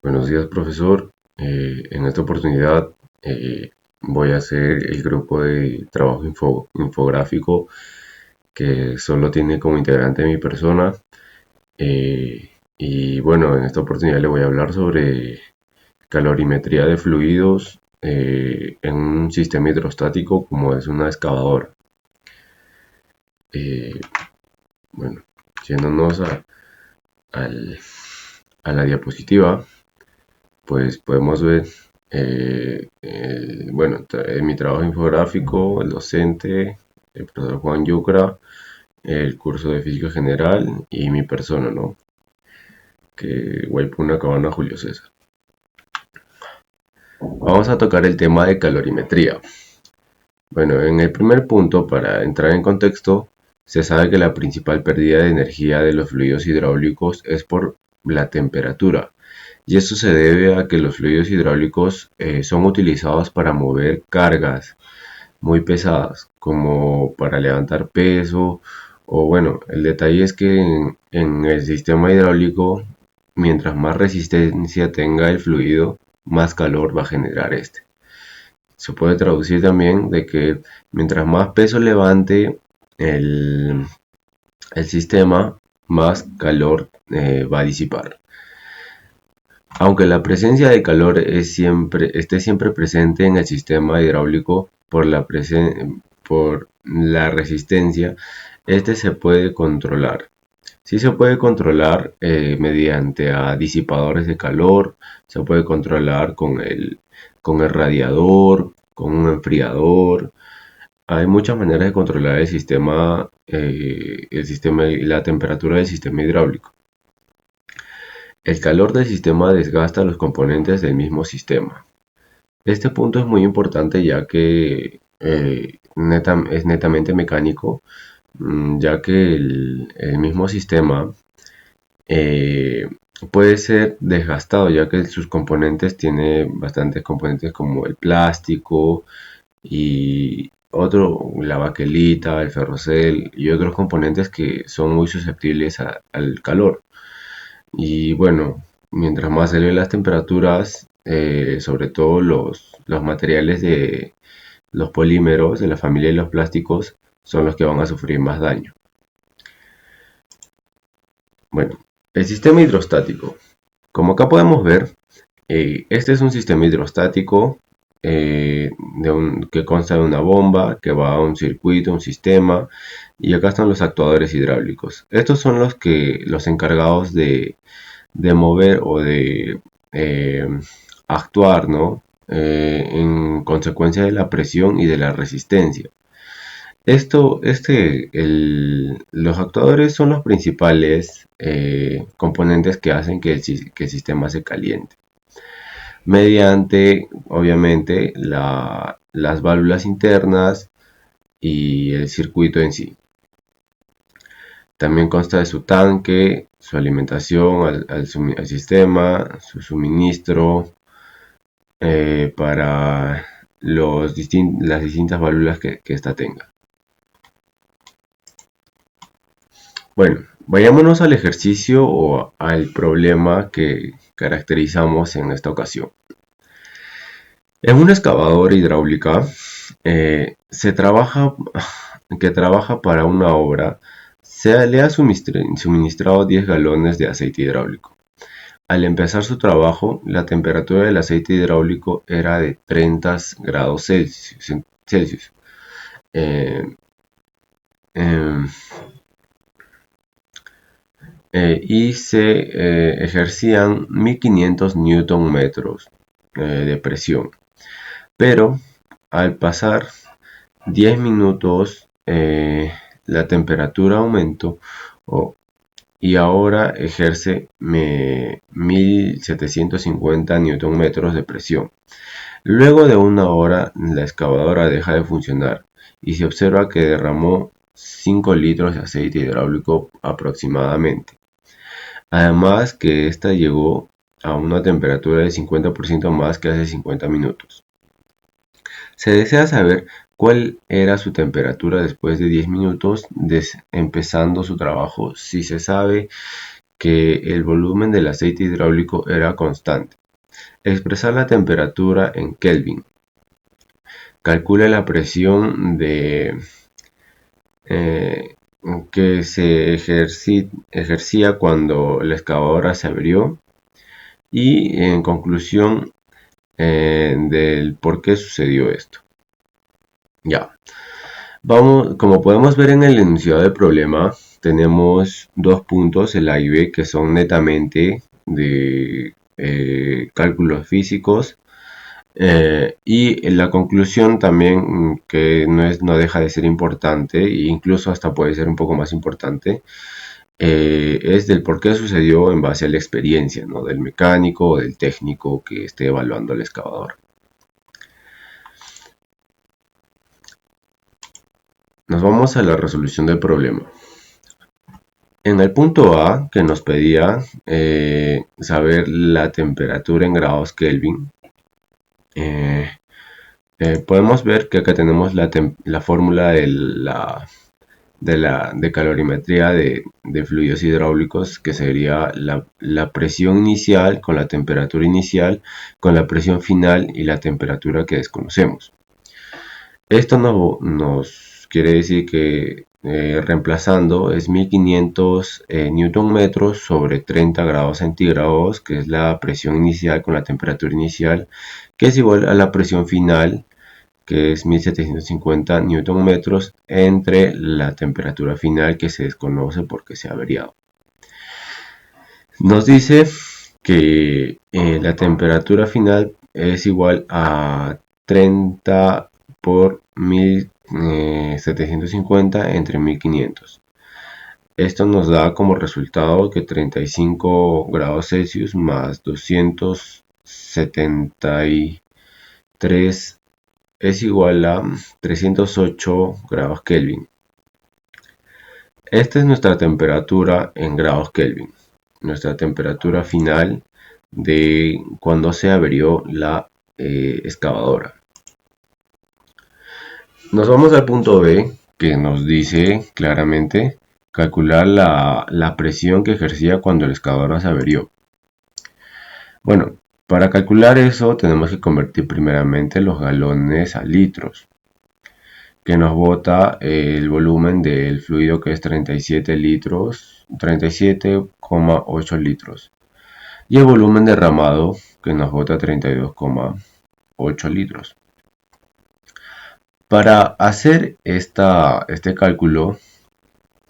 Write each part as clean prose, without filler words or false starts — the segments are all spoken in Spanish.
Buenos días, profesor. En esta oportunidad voy a hacer el grupo de trabajo infográfico que solo tiene como integrante mi persona. Y bueno, en esta oportunidad le voy a hablar sobre calorimetría de fluidos en un sistema hidrostático como es una excavadora. Eh, bueno, yéndonos al- a la diapositiva, pues podemos ver, en mi trabajo infográfico, el docente, el profesor Juan Yucra, el curso de física general y mi persona, ¿no? Que Guaypuna Cabana Julio César. Vamos a tocar el tema de calorimetría. Bueno, en el primer punto, para entrar en contexto, se sabe que la principal pérdida de energía de los fluidos hidráulicos es por la temperatura, y esto se debe a que los fluidos hidráulicos son utilizados para mover cargas muy pesadas, como para levantar peso, o bueno, el detalle es que en el sistema hidráulico, mientras más resistencia tenga el fluido, más calor va a generar este. Se puede traducir también de que mientras más peso levante el, el sistema, más calor va a disipar. Aunque la presencia de calor esté siempre presente en el sistema hidráulico por la resistencia, este se puede controlar. Sí se puede controlar mediante a disipadores de calor, se puede controlar con el radiador, con un enfriador. Hay muchas maneras de controlar el sistema y la temperatura del sistema hidráulico. El calor del sistema desgasta los componentes del mismo sistema. Este punto es muy importante ya que es netamente mecánico, ya que el mismo sistema eh, puede ser desgastado, ya que sus componentes tiene bastantes componentes como el plástico y la baquelita, el ferrocel y otros componentes que son muy susceptibles al calor. Y bueno, mientras más eleven las temperaturas, sobre todo los materiales de los polímeros de la familia de los plásticos son los que van a sufrir más daño. Bueno, el sistema hidrostático. Como acá podemos ver, este es un sistema hidrostático que consta de una bomba que va a un circuito, un sistema, y acá están los actuadores hidráulicos. Estos son los encargados de mover o de eh, actuar, ¿no? En consecuencia de la presión y de la resistencia. Los actuadores son los principales componentes que hacen que el sistema se caliente. Mediante, obviamente, las válvulas internas y el circuito en sí. También consta de su tanque, su alimentación al sistema, su suministro para las distintas válvulas que ésta tenga. Bueno, vayámonos al ejercicio o al problema que caracterizamos en esta ocasión. En una excavadora hidráulica que trabaja para una obra, se le ha suministrado 10 galones de aceite hidráulico. Al empezar su trabajo, la temperatura del aceite hidráulico era de 30 grados Celsius. Eh, eh, y se ejercían 1500 newton metros de presión. Pero al pasar 10 minutos, la temperatura aumentó y ahora ejerce 1750 newton metros de presión. Luego de una hora, la excavadora deja de funcionar y se observa que derramó 5 litros de aceite hidráulico aproximadamente. Además que esta llegó a una temperatura de 50% más que hace 50 minutos. Se desea saber cuál era su temperatura después de 10 minutos empezando su trabajo. Si se sabe que el volumen del aceite hidráulico era constante. Expresar la temperatura en Kelvin. Calcula la presión que se ejercía cuando la excavadora se abrió. Y en conclusión, del por qué sucedió esto. Ya. Vamos, como podemos ver en el enunciado del problema, tenemos dos puntos, el A y B, que son netamente de cálculos físicos, y en la conclusión también, que no deja de ser importante e incluso hasta puede ser un poco más importante, es del por qué sucedió en base a la experiencia, ¿no?, del mecánico o del técnico que esté evaluando el excavador. Nos vamos a la resolución del problema. En el punto A, que nos pedía saber la temperatura en grados Kelvin, podemos ver que acá tenemos la fórmula de calorimetría de fluidos hidráulicos, que sería la presión inicial con la temperatura inicial, con la presión final y la temperatura que desconocemos. Esto nos quiere decir que reemplazando es 1500 newton metros sobre 30 grados centígrados, que es la presión inicial con la temperatura inicial, que es igual a la presión final, que es 1750 newton metros, entre la temperatura final, que se desconoce porque se ha averiado. Nos dice que la temperatura final es igual a 30 por 1750 entre 1500. Esto nos da como resultado que 35 grados Celsius más 273 es igual a 308 grados Kelvin. Esta es nuestra temperatura en grados Kelvin, nuestra temperatura final de cuando se averió la excavadora. Nos vamos al punto B, que nos dice claramente calcular la presión que ejercía cuando la excavadora se averió. Bueno, para calcular eso tenemos que convertir primeramente los galones a litros, que nos bota el volumen del fluido, que es 37 litros, 37,8 litros. Y el volumen derramado, que nos bota 32,8 litros. Para hacer este cálculo,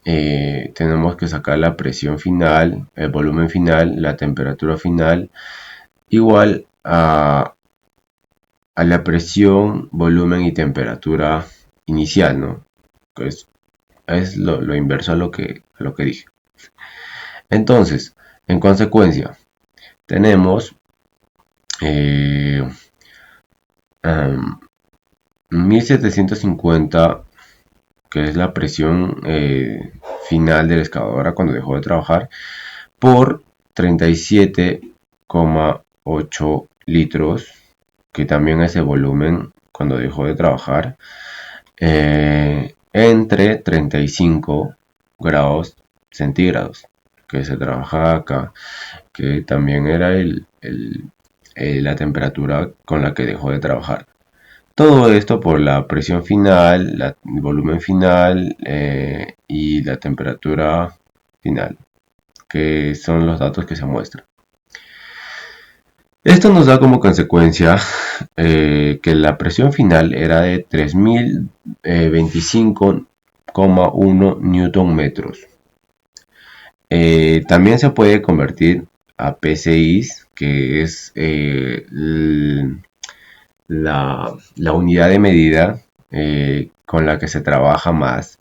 tenemos que sacar la presión final, el volumen final, la temperatura final, igual a la presión, volumen y temperatura inicial, ¿no? Pues es lo inverso a lo que dije. Entonces, en consecuencia, tenemos 1750, que es la presión final de la excavadora cuando dejó de trabajar, por 37,8 litros, que también es el volumen cuando dejó de trabajar, entre 35 grados centígrados, que se trabaja acá, que también era la temperatura con la que dejó de trabajar. Todo esto por la presión final, el volumen final y la temperatura final, que son los datos que se muestran. Esto nos da como consecuencia que la presión final era de 3025,1 newton metros. También se puede convertir a PSI, que es la unidad de medida con la que se trabaja más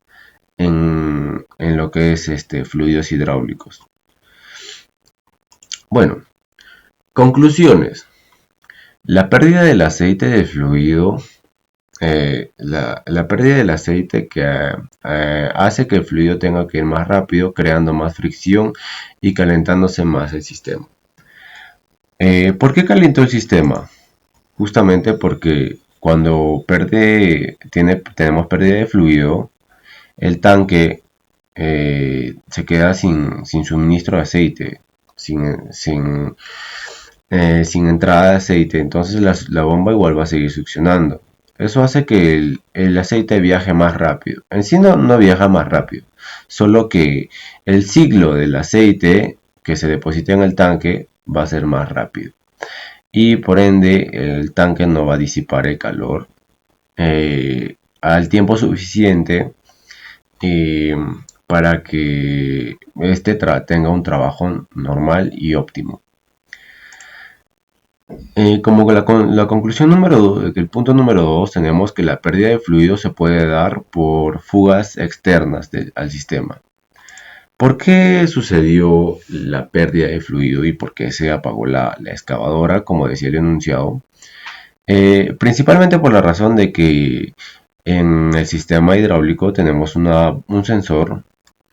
en lo que es fluidos hidráulicos. Bueno, conclusiones. La pérdida del aceite del fluido, la pérdida del aceite que hace que el fluido tenga que ir más rápido, creando más fricción y calentándose más el sistema. ¿Por qué calentó el sistema? Justamente porque cuando tenemos pérdida de fluido, el tanque se queda sin suministro de aceite, sin entrada de aceite, entonces la bomba igual va a seguir succionando. Eso hace que el aceite viaje más rápido. En sí no viaja más rápido, solo que el ciclo del aceite que se deposita en el tanque va a ser más rápido. Y por ende el tanque no va a disipar el calor al tiempo suficiente eh, para que este tenga un trabajo normal y óptimo. Como que la conclusión el punto número 2, tenemos que la pérdida de fluido se puede dar por fugas externas al sistema. ¿Por qué sucedió la pérdida de fluido y por qué se apagó la excavadora, como decía el enunciado? Principalmente por la razón de que en el sistema hidráulico tenemos un sensor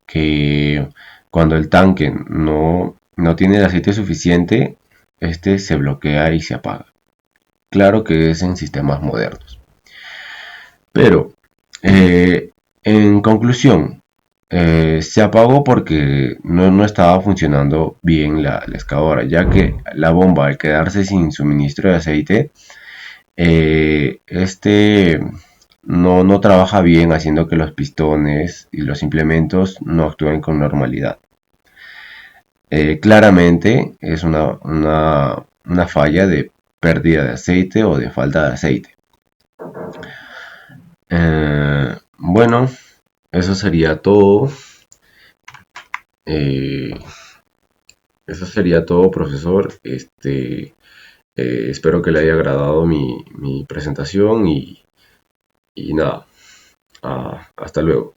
que cuando el tanque no tiene el aceite suficiente, este se bloquea y se apaga. Claro que es en sistemas modernos. Pero, en conclusión, se apagó porque no estaba funcionando bien la excavadora, ya que la bomba, al quedarse sin suministro de aceite, este no trabaja bien, haciendo que los pistones y los implementos no actúen con normalidad. Claramente es una falla de pérdida de aceite o de falta de aceite. Bueno, eso sería todo. Eh, Eso sería todo, profesor. Espero que le haya agradado mi presentación y nada. Hasta luego.